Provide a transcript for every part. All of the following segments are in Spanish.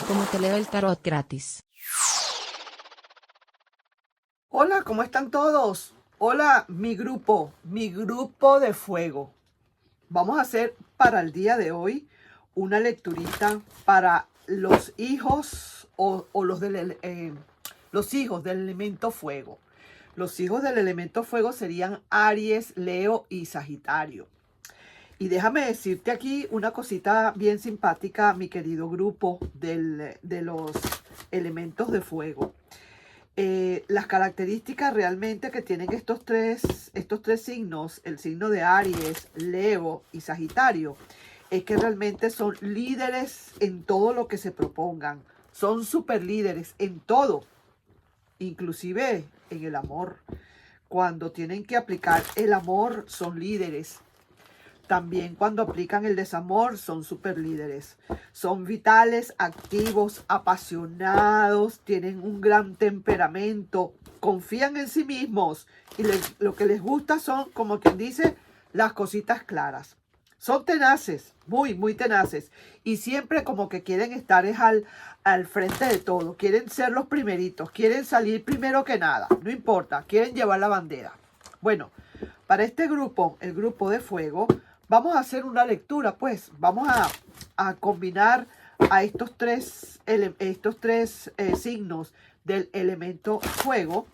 como te leo el tarot gratis. Hola, ¿cómo están todos? Hola, mi grupo de fuego. Vamos a hacer para el día de hoy una lecturita para los hijos o los hijos del elemento fuego. Los hijos del elemento fuego serían Aries, Leo y Sagitario. Y déjame decirte aquí una cosita bien simpática, mi querido grupo de los elementos de fuego. Las características realmente que tienen estos tres signos, el signo de Aries, Leo y Sagitario, es que realmente son líderes en todo lo que se propongan. Son super líderes en todo, inclusive en el amor. Cuando tienen que aplicar el amor, son líderes. También cuando aplican el desamor son super líderes. Son vitales, activos, apasionados, tienen un gran temperamento, confían en sí mismos y lo que les gusta son, como quien dice, las cositas claras. Son tenaces, muy tenaces. Y siempre como que quieren estar al frente de todo. Quieren ser los primeritos, quieren salir primero que nada. No importa, quieren llevar la bandera. Bueno, para este grupo, el grupo de fuego, vamos a hacer una lectura, pues. Vamos a combinar a estos tres signos del elemento fuego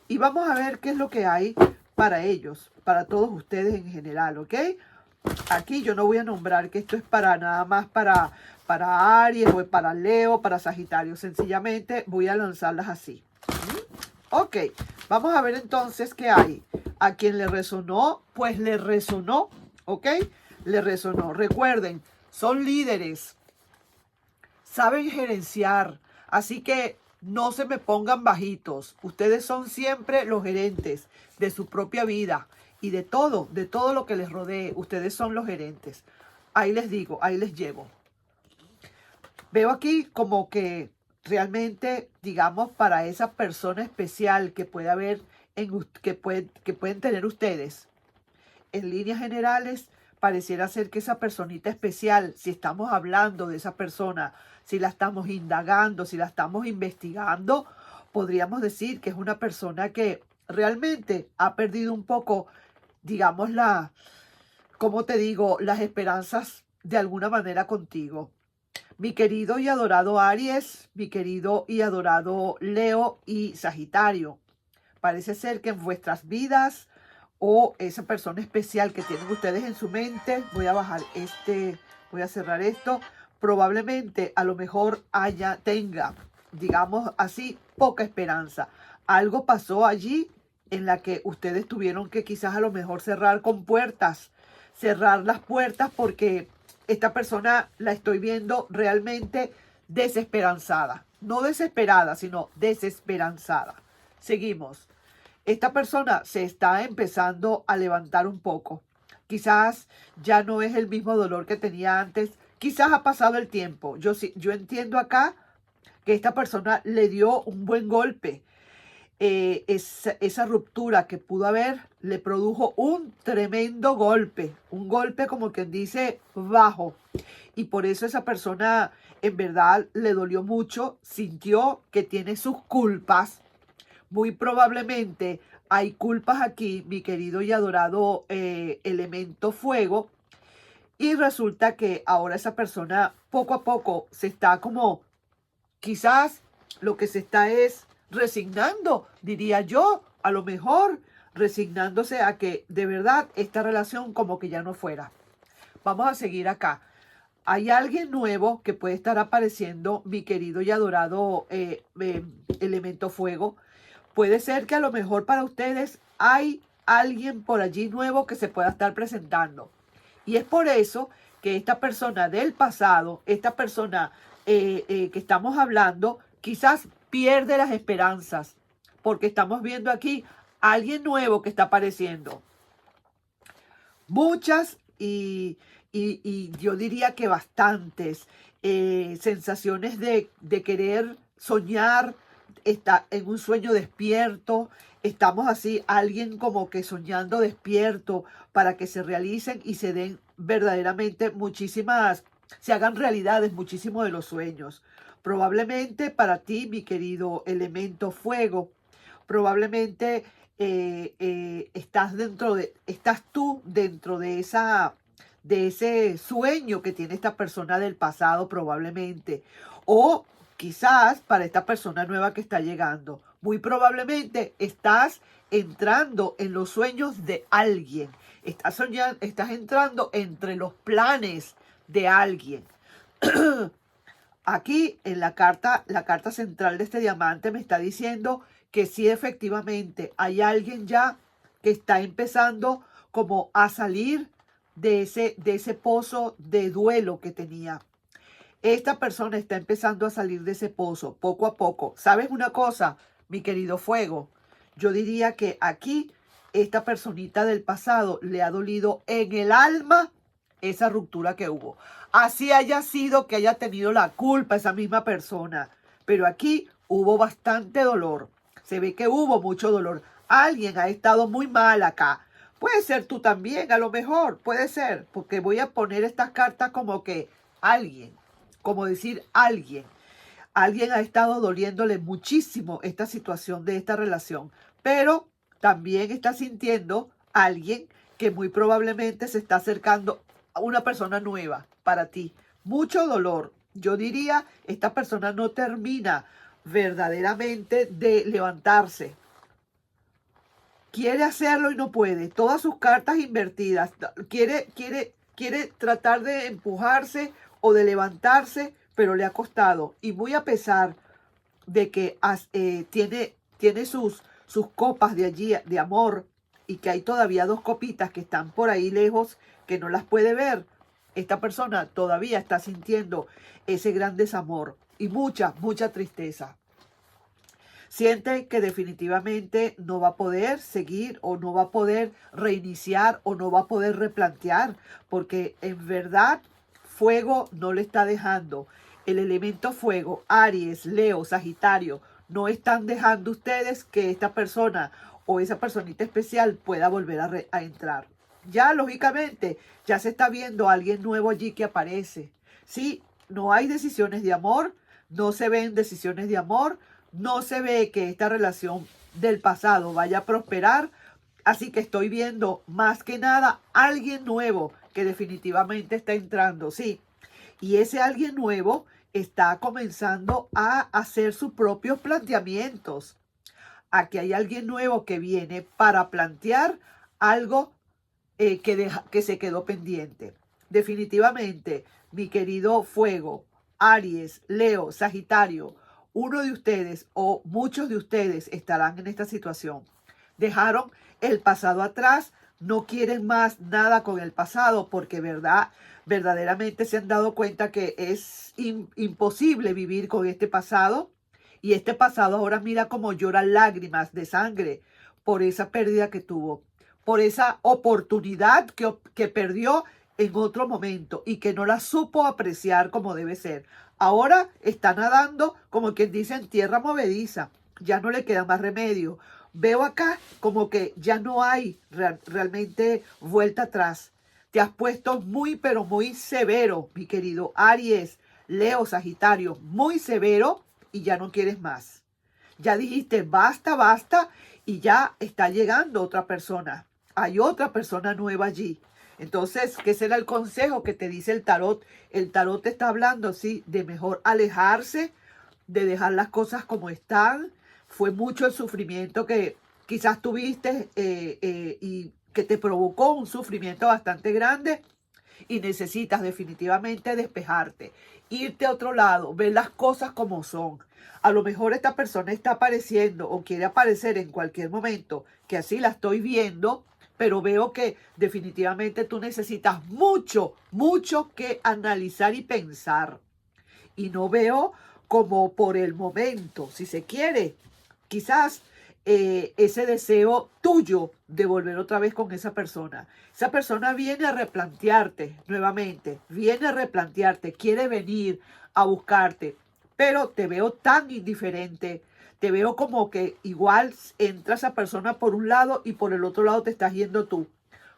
y vamos a ver qué es lo que hay para ellos, para todos ustedes en general, ¿ok? Aquí yo no voy a nombrar que esto es para nada más para Aries o para Leo, para Sagitario. Sencillamente voy a lanzarlas así. Ok, vamos a ver entonces qué hay. A quien le resonó, pues le resonó, ¿ok? Le resonó. Recuerden, son líderes, saben gerenciar, así que no se me pongan bajitos. Ustedes son siempre los gerentes de su propia vida y de todo lo que les rodee. Ustedes son los gerentes. Ahí les digo, ahí les llevo. Veo aquí como que realmente, digamos, para esa persona especial que puede haber, que pueden tener ustedes, en líneas generales, pareciera ser que esa personita especial, si estamos hablando de esa persona, si la estamos indagando, si la estamos investigando, podríamos decir que es una persona que realmente ha perdido un poco, digamos, como te digo, las esperanzas de alguna manera contigo. Mi querido y adorado Aries, mi querido y adorado Leo y Sagitario. Parece ser que en vuestras vidas o esa persona especial que tienen ustedes en su mente, voy a bajar voy a cerrar esto, probablemente a lo mejor tenga, digamos así, poca esperanza. Algo pasó allí en la que ustedes tuvieron que quizás a lo mejor cerrar las puertas porque esta persona la estoy viendo realmente desesperanzada. No desesperada, sino desesperanzada. Seguimos. Esta persona se está empezando a levantar un poco. Quizás ya no es el mismo dolor que tenía antes. Quizás ha pasado el tiempo. Yo entiendo acá que esta persona le dio un buen golpe. Esa ruptura que pudo haber le produjo un tremendo golpe. Un golpe como quien dice bajo. Y por eso esa persona en verdad le dolió mucho. Sintió que tiene sus culpas. Muy probablemente hay culpas aquí, mi querido y adorado elemento fuego. Y resulta que ahora esa persona poco a poco se está como, quizás lo que se está es resignando, diría yo, a lo mejor resignándose a que de verdad esta relación como que ya no fuera. Vamos a seguir acá. Hay alguien nuevo que puede estar apareciendo, mi querido y adorado elemento fuego. Puede ser que a lo mejor para ustedes hay alguien por allí nuevo que se pueda estar presentando. Y es por eso que esta persona del pasado, esta persona que estamos hablando, quizás pierde las esperanzas. Porque estamos viendo aquí a alguien nuevo que está apareciendo. Muchas y yo diría que bastantes sensaciones de querer soñar, está en un sueño despierto, estamos así, alguien como que soñando despierto para que se realicen y se den verdaderamente muchísimas se hagan realidades muchísimo de los sueños. Probablemente para ti, mi querido elemento fuego, probablemente estás tú dentro de ese sueño que tiene esta persona del pasado probablemente. O quizás para esta persona nueva que está llegando. Muy probablemente estás entrando en los sueños de alguien. Estás entrando entre los planes de alguien. Aquí en la carta central de este diamante me está diciendo que sí, efectivamente hay alguien ya que está empezando como a salir de ese pozo de duelo que tenía. Esta persona está empezando a salir de ese pozo poco a poco. ¿Sabes una cosa, mi querido fuego? Yo diría que aquí esta personita del pasado le ha dolido en el alma esa ruptura que hubo. Así haya sido que haya tenido la culpa esa misma persona. Pero aquí hubo bastante dolor. Se ve que hubo mucho dolor. Alguien ha estado muy mal acá. Puede ser tú también, a lo mejor. Puede ser. Porque voy a poner estas cartas como que alguien. Como decir alguien. Alguien ha estado doliéndole muchísimo esta situación de esta relación. Pero también está sintiendo alguien que muy probablemente se está acercando a una persona nueva para ti. Mucho dolor. Yo diría, esta persona no termina verdaderamente de levantarse. Quiere hacerlo y no puede. Todas sus cartas invertidas. Quiere tratar de empujarse o de levantarse, pero le ha costado. Y muy a pesar de que tiene sus copas de allí de amor y que hay todavía dos copitas que están por ahí lejos que no las puede ver, esta persona todavía está sintiendo ese gran desamor y mucha tristeza. Siente que definitivamente no va a poder seguir o no va a poder reiniciar o no va a poder replantear, porque en verdad fuego no le está dejando. El elemento fuego, Aries, Leo, Sagitario, no están dejando ustedes que esta persona o esa personita especial pueda volver a entrar. Ya, lógicamente, ya se está viendo a alguien nuevo allí que aparece. Sí, no hay decisiones de amor, no se ven decisiones de amor, no se ve que esta relación del pasado vaya a prosperar. Así que estoy viendo más que nada alguien nuevo que definitivamente está entrando, sí. Y ese alguien nuevo está comenzando a hacer sus propios planteamientos. Aquí hay alguien nuevo que viene para plantear algo que se quedó pendiente. Definitivamente, mi querido fuego, Aries, Leo, Sagitario, uno de ustedes o muchos de ustedes estarán en esta situación. Dejaron el pasado atrás, no quieren más nada con el pasado porque verdaderamente se han dado cuenta que es imposible vivir con este pasado. Y este pasado ahora mira cómo llora lágrimas de sangre por esa pérdida que tuvo, por esa oportunidad que perdió en otro momento y que no la supo apreciar como debe ser. Ahora está nadando, como quien dice, en tierra movediza. Ya no le queda más remedio. Veo acá como que ya no hay realmente vuelta atrás. Te has puesto muy, pero muy severo, mi querido Aries, Leo, Sagitario, muy severo y ya no quieres más. Ya dijiste basta, basta y ya está llegando otra persona. Hay otra persona nueva allí. Entonces, ¿qué será el consejo que te dice el tarot? El tarot te está hablando, sí, de mejor alejarse, de dejar las cosas como están. Fue mucho el sufrimiento que quizás tuviste y que te provocó un sufrimiento bastante grande y necesitas definitivamente despejarte, irte a otro lado, ver las cosas como son. A lo mejor esta persona está apareciendo o quiere aparecer en cualquier momento, que así la estoy viendo, pero veo que definitivamente tú necesitas mucho que analizar y pensar. Y no veo como por el momento, si se quiere, quizás ese deseo tuyo de volver otra vez con esa persona. Esa persona viene a replantearte nuevamente, viene a replantearte, quiere venir a buscarte, pero te veo tan indiferente, te veo como que igual entra esa persona por un lado y por el otro lado te estás yendo tú,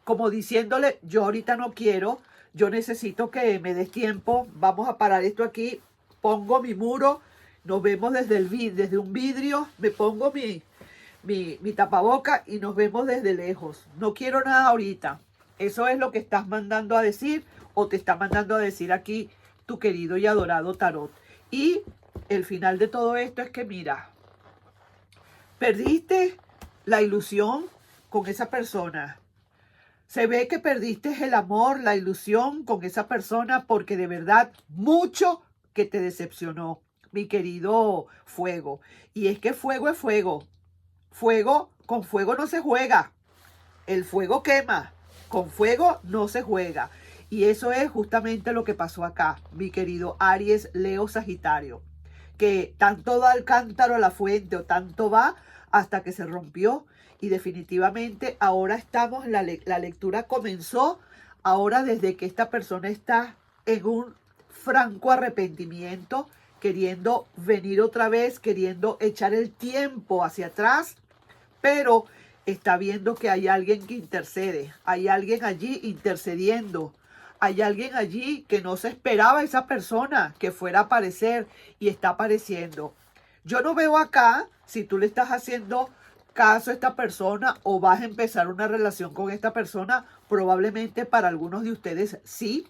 como diciéndole, yo ahorita no quiero, yo necesito que me des tiempo. Vamos a parar esto aquí. Pongo mi muro. Nos vemos desde un vidrio. Me pongo mi tapaboca y nos vemos desde lejos. No quiero nada ahorita. Eso es lo que estás mandando a decir o te está mandando a decir aquí tu querido y adorado tarot. Y el final de todo esto es que mira, perdiste la ilusión con esa persona. Se ve que perdiste el amor, la ilusión con esa persona porque de verdad mucho que te decepcionó, mi querido fuego. Y es que fuego es fuego. Fuego, con fuego no se juega. El fuego quema. Con fuego no se juega. Y eso es justamente lo que pasó acá, mi querido Aries, Leo, Sagitario. Que tanto da el cántaro a la fuente o tanto va hasta que se rompió. Y definitivamente ahora estamos, la lectura comenzó ahora desde que esta persona está en un franco arrepentimiento, queriendo venir otra vez, queriendo echar el tiempo hacia atrás, pero está viendo que hay alguien que intercede, hay alguien allí intercediendo, hay alguien allí que no se esperaba esa persona que fuera a aparecer y está apareciendo. Yo no veo acá si tú le estás haciendo caso a esta persona o vas a empezar una relación con esta persona. Probablemente para algunos de ustedes sí.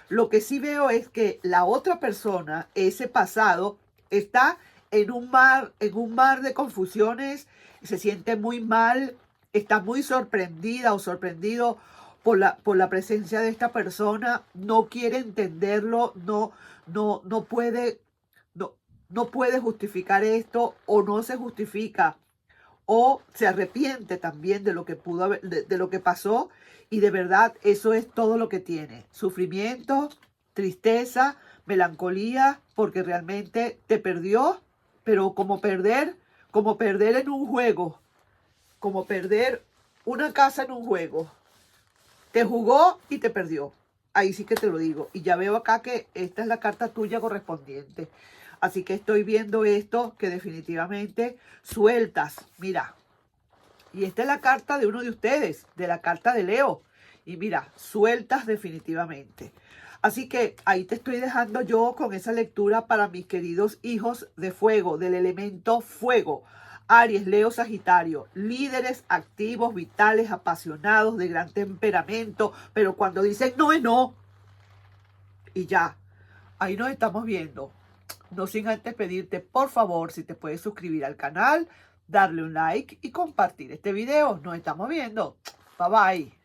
Lo que sí veo es que la otra persona, ese pasado, está en un mar de confusiones, se siente muy mal, está muy sorprendida o sorprendido por la presencia de esta persona, no quiere entenderlo, no puede, no puede justificar esto o no se justifica o se arrepiente también de lo que pudo haber, de lo que pasó, y de verdad eso es todo lo que tiene: sufrimiento, tristeza, melancolía, porque realmente te perdió, pero como perder en un juego, como perder una casa en un juego. Te jugó y te perdió. Ahí sí que te lo digo. Y ya veo acá que esta es la carta tuya correspondiente. Así que estoy viendo esto que definitivamente sueltas. Mira. Y esta es la carta de uno de ustedes, de la carta de Leo. Y mira, sueltas definitivamente. Así que ahí te estoy dejando yo con esa lectura para mis queridos hijos de fuego, del elemento fuego. Aries, Leo, Sagitario, líderes activos, vitales, apasionados, de gran temperamento, pero cuando dicen no es no, y ya, ahí nos estamos viendo. No sin antes pedirte, por favor, si te puedes suscribir al canal, darle un like y compartir este video. Nos estamos viendo. Bye bye.